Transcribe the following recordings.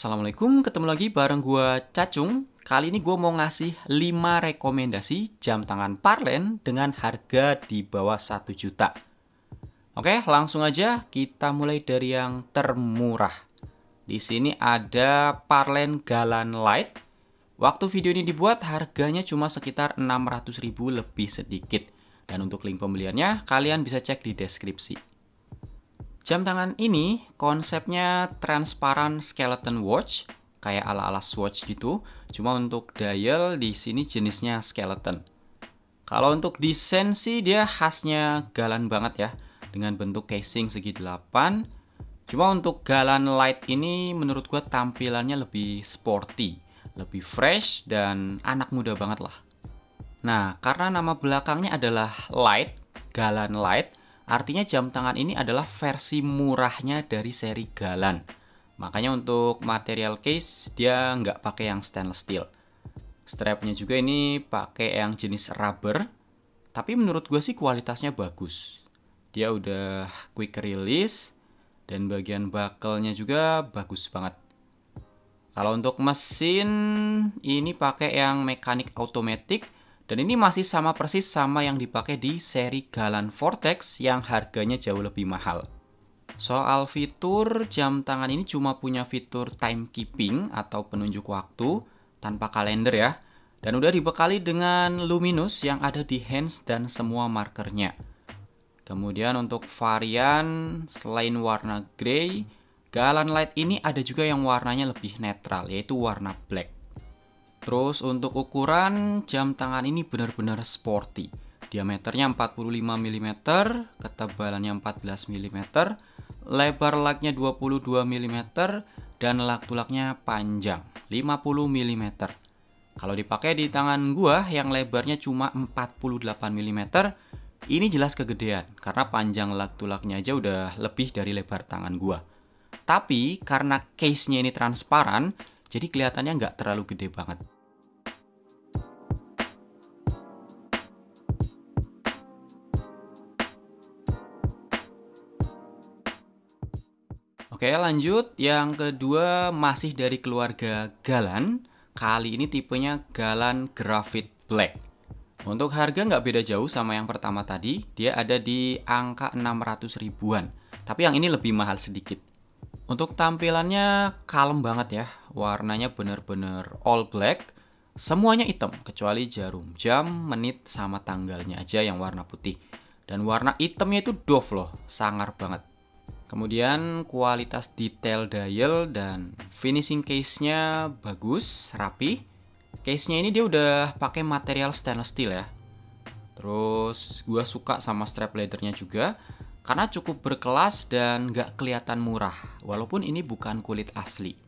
Assalamualaikum, ketemu lagi bareng gua Cacung. Kali ini gua mau ngasih 5 rekomendasi jam tangan Parlen dengan harga di bawah 1 juta. Oke, langsung aja kita mulai dari yang termurah. Di sini ada Parlen Galan Light. Waktu video ini dibuat harganya cuma sekitar 600.000 lebih sedikit. Dan untuk link pembeliannya kalian bisa cek di deskripsi. Jam tangan ini konsepnya transparan skeleton watch, kayak ala-ala Swatch gitu. Cuma untuk dial di sini jenisnya skeleton. Kalau untuk desain sih dia khasnya Galan banget ya, dengan bentuk casing segi 8. Cuma untuk Galan Light ini menurut gua tampilannya lebih sporty, lebih fresh dan anak muda banget lah. Nah, karena nama belakangnya adalah Light, Galan Light, artinya jam tangan ini adalah versi murahnya dari seri Galan. Makanya untuk material case dia nggak pakai yang stainless steel. Strapnya juga ini pakai yang jenis rubber. Tapi menurut gue sih kualitasnya bagus. Dia udah quick release dan bagian buckle-nya juga bagus banget. Kalau untuk mesin ini pakai yang mekanik automatic. Dan ini masih sama persis sama yang dipakai di seri Galan Vortex yang harganya jauh lebih mahal. Soal fitur, jam tangan ini cuma punya fitur timekeeping atau penunjuk waktu tanpa kalender ya. Dan udah dibekali dengan luminous yang ada di hands dan semua markernya. Kemudian untuk varian, selain warna grey, Galan Light ini ada juga yang warnanya lebih netral, yaitu warna black. Terus untuk ukuran, jam tangan ini benar-benar sporty. Diameternya 45 mm, ketebalannya 14 mm, lebar lugnya 22 mm, dan lug-to-lugnya panjang 50 mm. Kalau dipakai di tangan gua yang lebarnya cuma 48 mm, ini jelas kegedean karena panjang lug-to-lugnya aja udah lebih dari lebar tangan gua. Tapi karena case-nya ini transparan, jadi kelihatannya nggak terlalu gede banget. Oke, lanjut. Yang kedua masih dari keluarga Galan. Kali ini tipenya Galan Graphite Black. Untuk harga nggak beda jauh sama yang pertama tadi. Dia ada di angka 600 ribuan. Tapi yang ini lebih mahal sedikit. Untuk tampilannya kalem banget ya. Warnanya bener-bener all black. Semuanya hitam, kecuali jarum jam, menit, sama tanggalnya aja yang warna putih. Dan warna hitamnya itu doff loh, sangar banget. Kemudian kualitas detail dial dan finishing case-nya bagus, rapi. Case-nya ini dia udah pakai material stainless steel ya. Terus gua suka sama strap leather-nya juga. Karena cukup berkelas dan gak kelihatan murah, walaupun ini bukan kulit asli.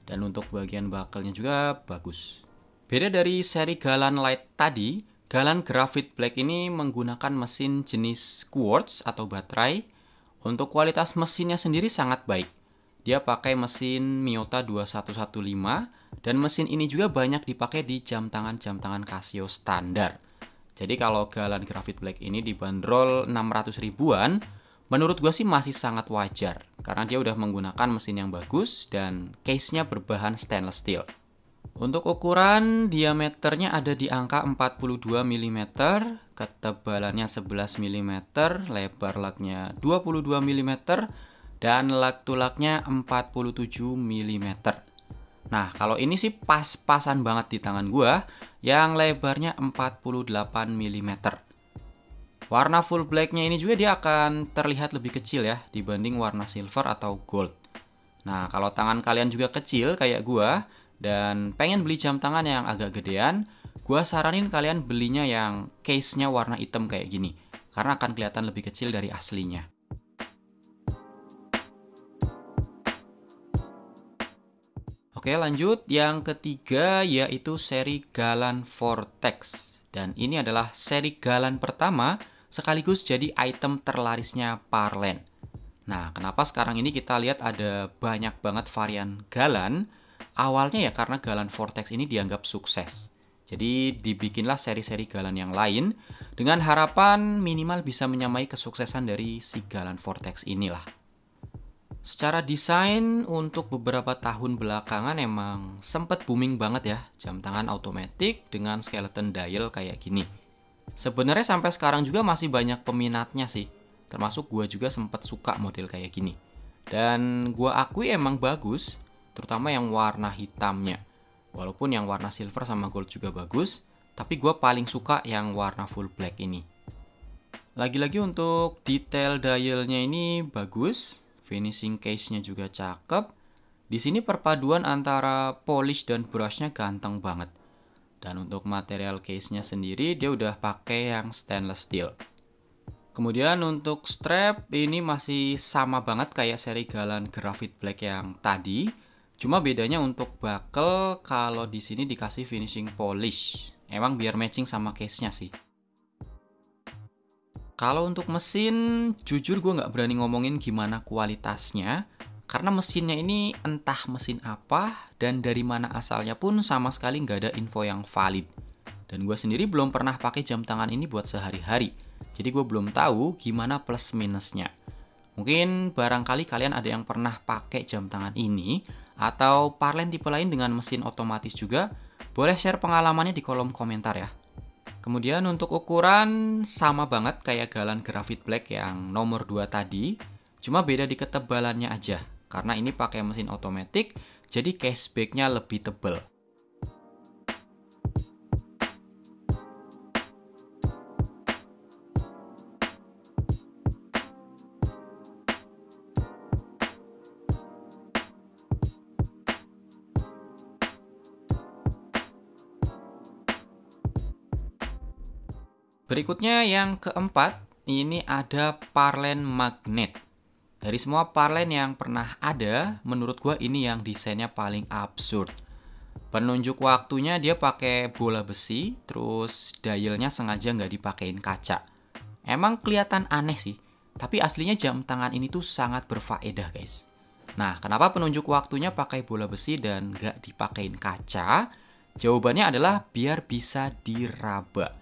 Dan untuk bagian buckle-nya juga bagus. Beda dari seri Galan Light tadi, Galan Graphite Black ini menggunakan mesin jenis quartz atau baterai. Untuk kualitas mesinnya sendiri sangat baik. Dia pakai mesin Miyota 2115 dan mesin ini juga banyak dipakai di jam tangan Casio standar. Jadi kalau Galan Graphite Black ini dibanderol 600 ribuan, menurut gue sih masih sangat wajar. Karena dia udah menggunakan mesin yang bagus dan case-nya berbahan stainless steel. Untuk ukuran, diameternya ada di angka 42 mm, ketebalannya 11 mm, lebar lugnya 22 mm, dan lug-to-lugnya 47 mm. Nah, kalau ini sih pas-pasan banget di tangan gua, yang lebarnya 48 mm. Warna full black-nya ini juga dia akan terlihat lebih kecil ya, dibanding warna silver atau gold. Nah, kalau tangan kalian juga kecil kayak gua, dan pengen beli jam tangan yang agak gedean, gua saranin kalian belinya yang case-nya warna hitam kayak gini. Karena akan kelihatan lebih kecil dari aslinya. Oke, lanjut. Yang ketiga yaitu seri Galan Vortex. Dan ini adalah seri Galan pertama sekaligus jadi item terlarisnya Parlen. Nah, kenapa sekarang ini kita lihat ada banyak banget varian Galan? Awalnya ya karena Galan Vortex ini dianggap sukses. Jadi dibikinlah seri-seri Galan yang lain dengan harapan minimal bisa menyamai kesuksesan dari si Galan Vortex inilah. Secara desain untuk beberapa tahun belakangan emang sempet booming banget ya jam tangan otomatis dengan skeleton dial kayak gini. Sebenarnya sampai sekarang juga masih banyak peminatnya sih. Termasuk gue juga sempet suka model kayak gini. Dan gue akui emang bagus, terutama yang warna hitamnya. Walaupun yang warna silver sama gold juga bagus, tapi gue paling suka yang warna full black ini. Lagi-lagi untuk detail dialnya ini bagus, finishing case-nya juga cakep. Di sini perpaduan antara polish dan brush-nya ganteng banget. Dan untuk material case-nya sendiri dia udah pakai yang stainless steel. Kemudian untuk strap ini masih sama banget kayak seri Galan Graphite Black yang tadi. Cuma bedanya untuk buckle kalau di sini dikasih finishing polish. Emang biar matching sama case-nya sih. Kalau untuk mesin, jujur gue nggak berani ngomongin gimana kualitasnya, karena mesinnya ini entah mesin apa, dan dari mana asalnya pun sama sekali nggak ada info yang valid. Dan gue sendiri belum pernah pakai jam tangan ini buat sehari-hari, jadi gue belum tahu gimana plus minusnya. Mungkin barangkali kalian ada yang pernah pakai jam tangan ini, atau parlen tipe lain dengan mesin otomatis juga, boleh share pengalamannya di kolom komentar ya. Kemudian untuk ukuran sama banget kayak Galan Graphite Black yang nomor 2 tadi, cuma beda di ketebalannya aja. Karena ini pakai mesin otomatis, jadi caseback-nya lebih tebal. Berikutnya yang keempat, ini ada parlen magnet. Dari semua parlen yang pernah ada, menurut gua ini yang desainnya paling absurd. Penunjuk waktunya dia pakai bola besi, terus dialnya sengaja nggak dipakein kaca. Emang kelihatan aneh sih, tapi aslinya jam tangan ini tuh sangat berfaedah guys. Nah, kenapa penunjuk waktunya pakai bola besi dan nggak dipakein kaca? Jawabannya adalah biar bisa diraba.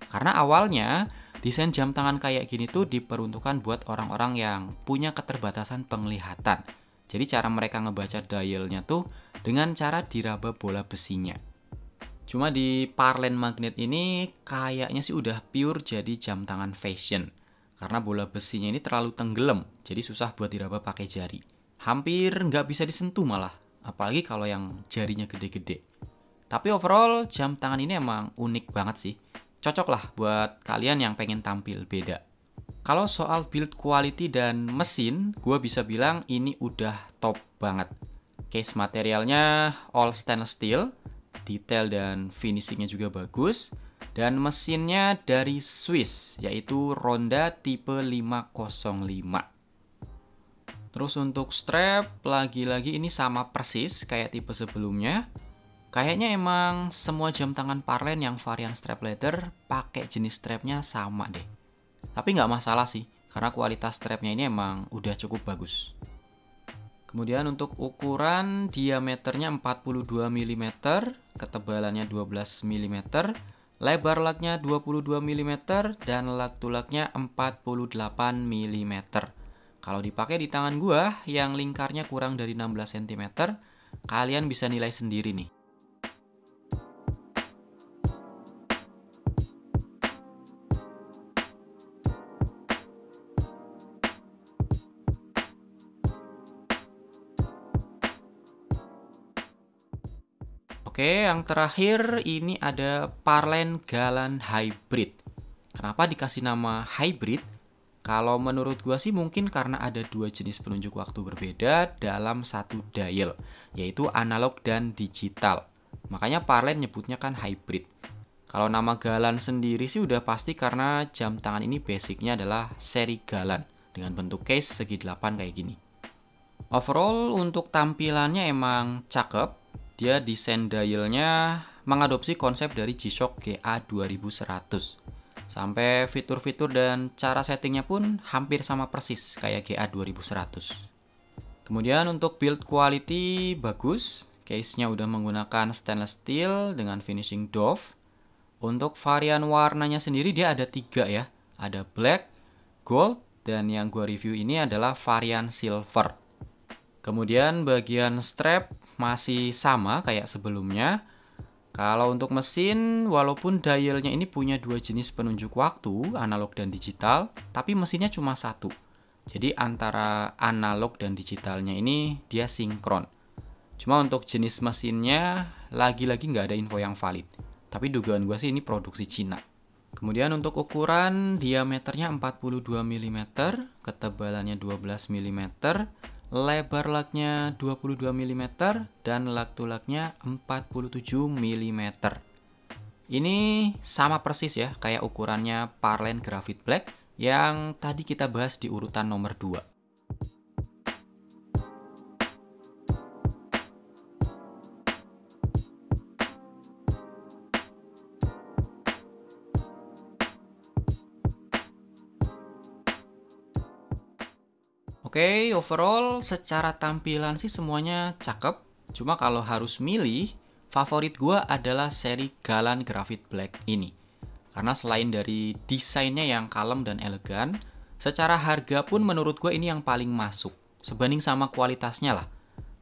Karena awalnya, desain jam tangan kayak gini tuh diperuntukkan buat orang-orang yang punya keterbatasan penglihatan. Jadi cara mereka ngebaca dialnya tuh dengan cara diraba bola besinya. Cuma di parlen magnet ini kayaknya sih udah pure jadi jam tangan fashion. Karena bola besinya ini terlalu tenggelam, jadi susah buat diraba pakai jari. Hampir nggak bisa disentuh malah, apalagi kalau yang jarinya gede-gede. Tapi overall, jam tangan ini emang unik banget sih. Cocok lah buat kalian yang pengen tampil beda. Kalau soal build quality dan mesin, gue bisa bilang ini udah top banget. Case materialnya all stainless steel, detail dan finishingnya juga bagus, dan mesinnya dari Swiss, yaitu Ronda tipe 505. Terus untuk strap, lagi-lagi ini sama persis kayak tipe sebelumnya. Kayaknya emang semua jam tangan parlen yang varian strap leather pakai jenis strapnya sama deh. Tapi nggak masalah sih, karena kualitas strapnya ini emang udah cukup bagus. Kemudian untuk ukuran, diameternya 42 mm, ketebalannya 12 mm, lebar lugnya 22 mm, dan lug to lugnya 48 mm. Kalau dipakai di tangan gua yang lingkarnya kurang dari 16 cm, kalian bisa nilai sendiri nih. Oke, yang terakhir ini ada parlen Galan Hybrid. Kenapa dikasih nama hybrid? Kalau menurut gua sih mungkin karena ada dua jenis penunjuk waktu berbeda dalam satu dial, yaitu analog dan digital. Makanya parlen nyebutnya kan hybrid. Kalau nama Galan sendiri sih udah pasti karena jam tangan ini basicnya adalah seri Galan dengan bentuk case segi 8 kayak gini. Overall untuk tampilannya emang cakep. Dia desain dialnya mengadopsi konsep dari G-Shock GA 2100. Sampai fitur-fitur dan cara settingnya pun hampir sama persis kayak GA 2100. Kemudian untuk build quality bagus. Case-nya udah menggunakan stainless steel dengan finishing doff. Untuk varian warnanya sendiri dia ada 3 ya. Ada black, gold, dan yang gue review ini adalah varian silver. Kemudian bagian strap masih sama kayak sebelumnya. Kalau untuk mesin, walaupun dialnya ini punya dua jenis penunjuk waktu, analog dan digital, tapi mesinnya cuma satu. Jadi antara analog dan digitalnya ini dia sinkron. Cuma untuk jenis mesinnya, lagi-lagi nggak ada info yang valid. Tapi dugaan gue sih ini produksi Cina. Kemudian untuk ukuran, diameternya 42 mm, ketebalannya 12 mm, lebar lugnya 22 mm, dan lug to lugnya 47 mm. Ini sama persis ya, kayak ukurannya Parlin Graphite Black yang tadi kita bahas di urutan nomor 2. Oke, overall secara tampilan sih semuanya cakep. Cuma kalau harus milih, favorit gue adalah seri Galan Graphite Black ini. Karena selain dari desainnya yang kalem dan elegan, secara harga pun menurut gue ini yang paling masuk. Sebanding sama kualitasnya lah.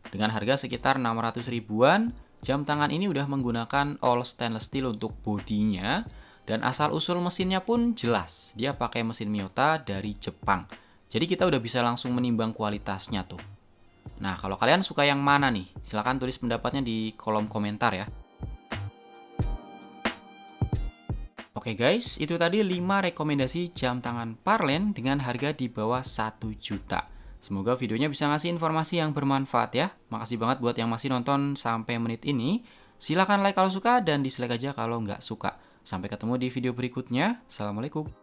Dengan harga sekitar 600 ribuan, jam tangan ini udah menggunakan all stainless steel untuk bodinya. Dan asal-usul mesinnya pun jelas. Dia pakai mesin Miyota dari Jepang. Jadi kita udah bisa langsung menimbang kualitasnya tuh. Nah, kalau kalian suka yang mana nih? Silahkan tulis pendapatnya di kolom komentar ya. Oke guys, itu tadi 5 rekomendasi jam tangan Parlin dengan harga di bawah 1 juta. Semoga videonya bisa ngasih informasi yang bermanfaat ya. Makasih banget buat yang masih nonton sampai menit ini. Silahkan like kalau suka dan dislike aja kalau nggak suka. Sampai ketemu di video berikutnya. Assalamualaikum.